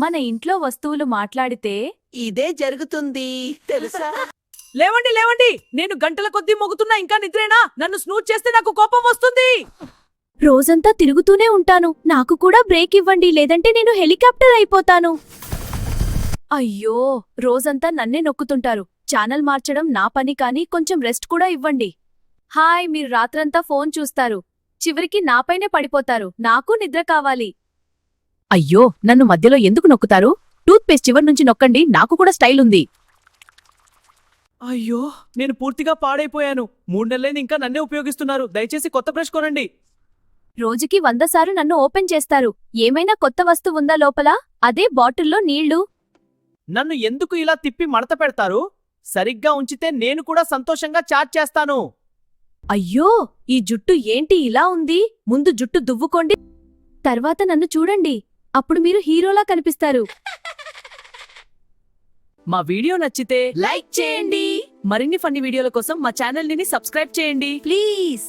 మన ఇంట్లో వస్తువులు మాట్లాడితే ఇదే జరుగుతుంది తెలుసా? లేవండి లేవండి, నేను గంటల కొద్దీ మొగుతున్నా ఇంకా నిద్రేనా? నన్ను స్నూజ్ చేస్తే నాకు కోపం వస్తుంది. రోజంతా తిరుగుతూనే ఉంటాను, నాకు కూడా బ్రేక్ ఇవ్వండి, లేదంటే నేను హెలికాప్టర్ అయిపోతాను. అయ్యో, రోజంతా నన్నే నొక్కుతుంటారు. ఛానల్ మార్చడం నా పని, కానీ కొంచెం రెస్ట్ కూడా ఇవ్వండి. హాయ్, మీరు రాత్రంతా ఫోన్ చూస్తారు, చివరికి నాపైనే పడిపోతారు. నాకు నిద్ర కావాలి. అయ్యో, నన్ను మధ్యలో ఎందుకు నొక్కుతారు? టూత్ పేస్ట్ చివరి నుంచి నొక్కండి, నాకు కూడా స్టైల్ ఉంది. అయ్యో, నేను పూర్తిగా పాడైపోయాను. 3 నెలలైంది ఇంకా నన్నే ఉపయోగిస్తున్నారు. దయచేసి కొత్త బ్రష్ కొనండి. రోజుకి 100 సార్లు నన్ను ఓపెన్ చేస్తారు. ఏమైనా కొత్త వస్తువుందా లోపల? అదే బాటిల్లో నీళ్లు. నన్ను ఎందుకు ఇలా తిప్పి మడత పెడతారు? సరిగ్గా ఉంచితే నేను కూడా సంతోషంగా చాట్ చేస్తాను. అయ్యో, ఈ జుట్టు ఏంటి ఇలా ఉంది? ముందు జుట్టు దువ్వుకోండి, తర్వాత నన్ను చూడండి. అప్పుడు మీరు హీరోలా కనిపిస్తారు. మా వీడియో నచ్చితే లైక్ చేయండి. మరిన్ని ఫన్నీ వీడియోల కోసం మా ఛానల్ ని సబ్స్క్రైబ్ చేయండి. ప్లీజ్.